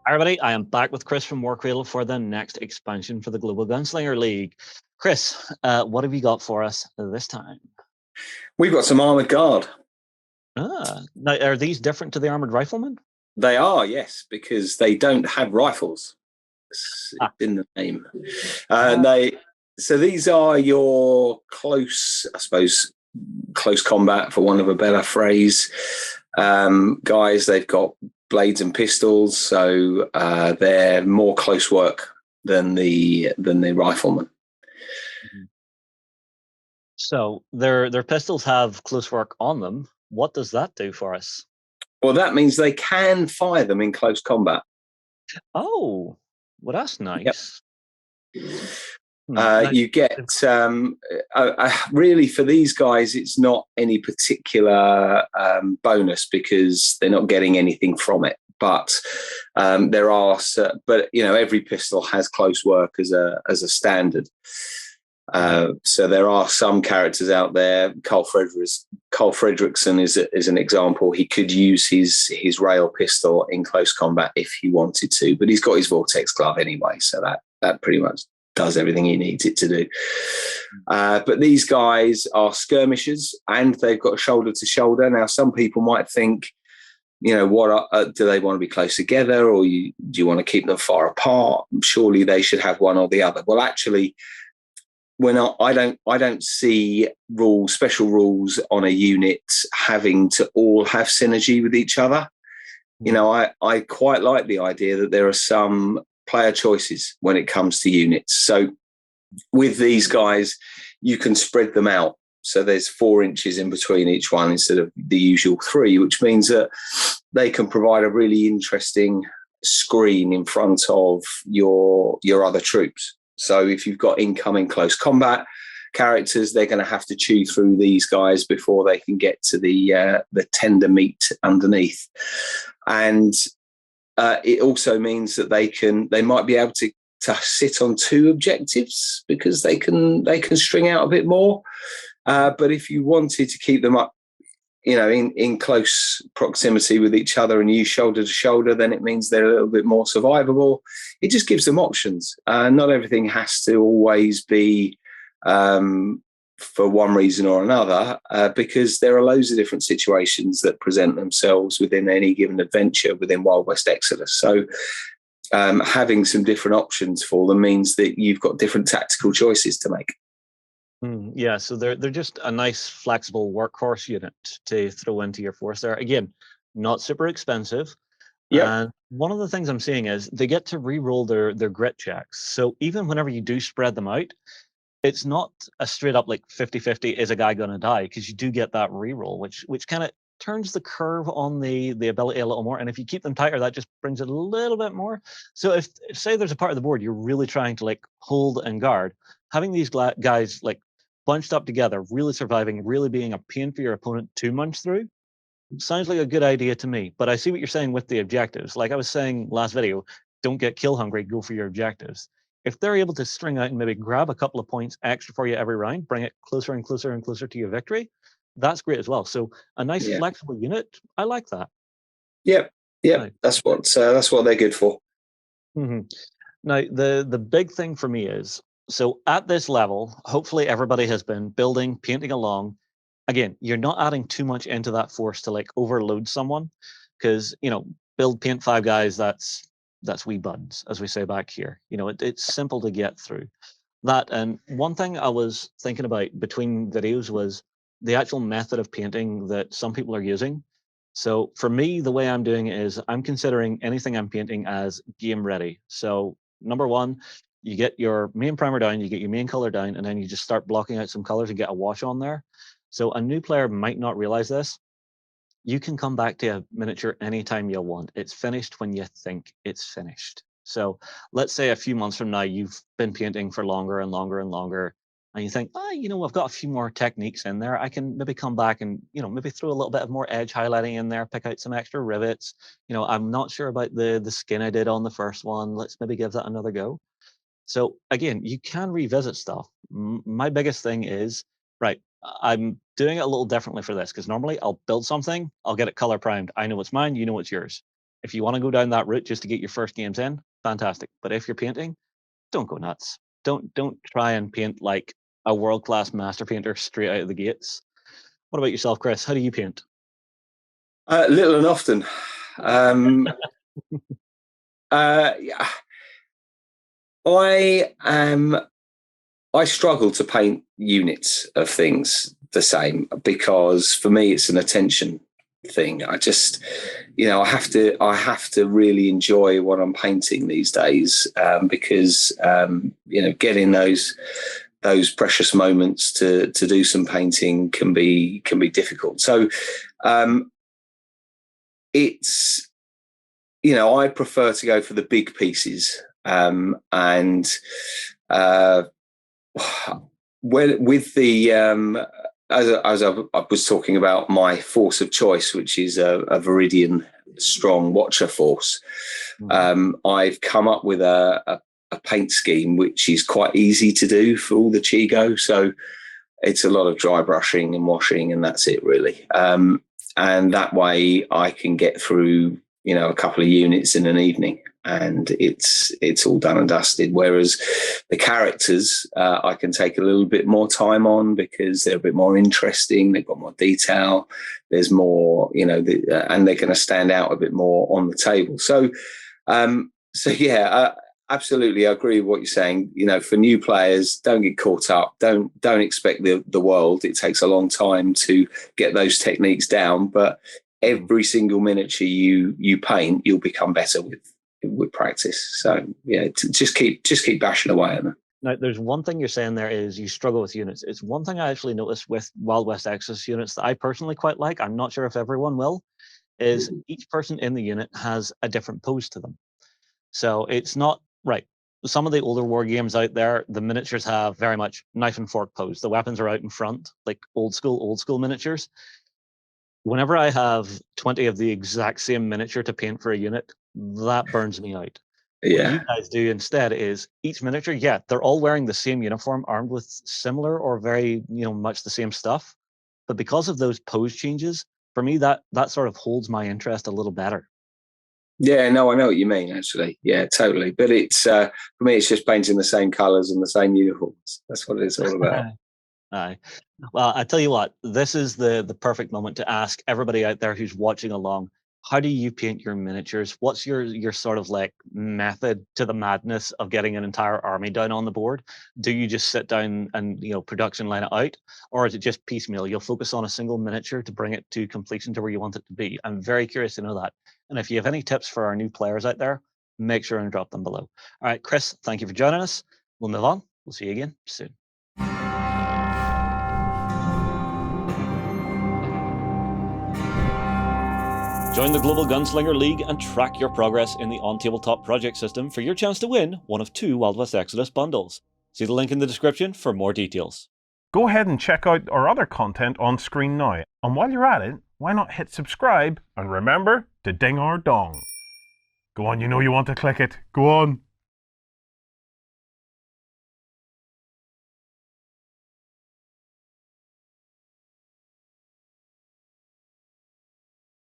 Hi everybody, I am back with Chris from Warcradle for the next expansion for the Global Gunslinger League. Chris, what have you got for us this time? We've got some Armoured Guard. Now, are these different to the Armoured Riflemen? They are, yes, because they don't have rifles. It's in the name. So these are your close, I suppose, close combat, for want of a better phrase. Guys, they've got blades and pistols, so they're more close work than the riflemen. So their pistols have close work on them. What does that do for us? Well, that means they can fire them in close combat. Oh, well, that's nice. Yep. You get really, for these guys, it's not any particular bonus because they're not getting anything from it. But there are, but every pistol has close work as a standard. So there are some characters out there. Carl Fredrickson is an example. He could use his rail pistol in close combat if he wanted to, but he's got his Vortex glove anyway, so that pretty much does everything he needs it to do. But these guys are skirmishers, and they've got shoulder to shoulder. Now, some people might think, do they want to be close together, or do you want to keep them far apart? Surely they should have one or the other. Well, actually, I don't see special rules on a unit having to all have synergy with each other. I quite like the idea that there are some player choices when it comes to units. So with these guys, you can spread them out. So there's 4 inches in between each one instead of the usual 3, which means that they can provide a really interesting screen in front of your other troops. So if you've got incoming close combat characters, they're going to have to chew through these guys before they can get to the tender meat underneath. And it also means that they might be able to sit on 2 objectives because they can string out a bit more. But if you wanted to keep them up, in close proximity with each other and use shoulder to shoulder, then it means they're a little bit more survivable. It just gives them options. Not everything has to always be for one reason or another, because there are loads of different situations that present themselves within any given adventure within Wild West Exodus. So having some different options for them means that you've got different tactical choices to make. Yeah, so they're just a nice flexible workhorse unit to throw into your force there. Again, not super expensive. Yeah. And one of the things I'm seeing is they get to re-roll their grit checks. So even whenever you do spread them out, it's not a straight up like 50-50 is a guy going to die, because you do get that re-roll, which kind of turns the curve on the ability a little more. And if you keep them tighter, that just brings it a little bit more. So if say there's a part of the board you're really trying to like hold and guard, having these guys like bunched up together, really surviving, really being a pain for your opponent to munch through, sounds like a good idea to me. But I see what you're saying with the objectives. Like I was saying last video, don't get kill hungry, go for your objectives. If they're able to string out and maybe grab a couple of points extra for you every round, bring it closer and closer and closer to your victory, that's great as well. So a nice flexible unit, I like that. Yep. Right. That's what they're good for. Now the big thing for me is, so at this level, hopefully everybody has been building, painting along. Again, you're not adding too much into that force to like overload someone, because build, paint 5 guys, that's wee buds, as we say back here. It's simple to get through that. And one thing I was thinking about between videos was the actual method of painting that some people are using. So for me, the way I'm doing it is I'm considering anything I'm painting as game ready. So number 1, you get your main primer down, you get your main color down, and then you just start blocking out some colors and get a wash on there. So a new player might not realize this. You can come back to a miniature anytime you want. It's finished when you think it's finished. So let's say a few months from now, you've been painting for longer and longer and longer, and you think, I've got a few more techniques in there. I can maybe come back and, maybe throw a little bit of more edge highlighting in there, pick out some extra rivets. I'm not sure about the skin I did on the first one. Let's maybe give that another go. So again, you can revisit stuff. My biggest thing is, right, I'm doing it a little differently for this, because normally I'll build something, I'll get it color primed. I know it's mine, you know it's yours. If you want to go down that route just to get your first games in, fantastic. But if you're painting, don't go nuts. Don't try and paint like a world-class master painter straight out of the gates. What about yourself, Chris? How do you paint? Little and often. Yeah. I struggle to paint units of things the same, because for me it's an attention thing. I just, I have to really enjoy what I'm painting these days, because getting those precious moments to do some painting can be difficult. So it's, I prefer to go for the big pieces, and with the as I was talking about my force of choice, which is a Viridian strong Watcher force, I've come up with a paint scheme which is quite easy to do for all the Chigo. So it's a lot of dry brushing and washing, and that's it really. And that way I can get through, a couple of units in an evening, and it's all done and dusted. Whereas the characters, I can take a little bit more time on, because they're a bit more interesting. They've got more detail. There's more, and they're going to stand out a bit more on the table. So, absolutely, I agree with what you're saying. For new players, don't get caught up. Don't expect the world. It takes a long time to get those techniques down, but every single miniature you paint, you'll become better with practice. So just keep bashing away at them. Now, there's one thing you're saying there is you struggle with units. It's one thing I actually noticed with Wild West Exodus units that I personally quite like. I'm not sure if everyone will. Is each person in the unit has a different pose to them. So it's not right. Some of the older war games out there, the miniatures have very much knife and fork pose. The weapons are out in front, like old school miniatures. Whenever I have 20 of the exact same miniature to paint for a unit, that burns me out. Yeah. What you guys do instead is each miniature, they're all wearing the same uniform, armed with similar or very, much the same stuff. But because of those pose changes, for me, that sort of holds my interest a little better. Yeah, no, I know what you mean, actually. Yeah, totally. But it's, for me, it's just painting the same colours and the same uniforms. That's what it's all about. Aye. Well, I tell you what, this is the perfect moment to ask everybody out there who's watching along, how do you paint your miniatures? What's your sort of like method to the madness of getting an entire army down on the board? Do you just sit down and production line it out, or is it just piecemeal? You'll focus on a single miniature to bring it to completion to where you want it to be. I'm very curious to know that. And if you have any tips for our new players out there, make sure and drop them below. All right, Chris, thank you for joining us. We'll move on. We'll see you again soon. Join the Global Gunslinger League and track your progress in the OnTableTop project system for your chance to win one of 2 Wild West Exodus bundles. See the link in the description for more details. Go ahead and check out our other content on screen now. And while you're at it, why not hit subscribe and remember to ding our dong. Go on, you know you want to click it. Go on.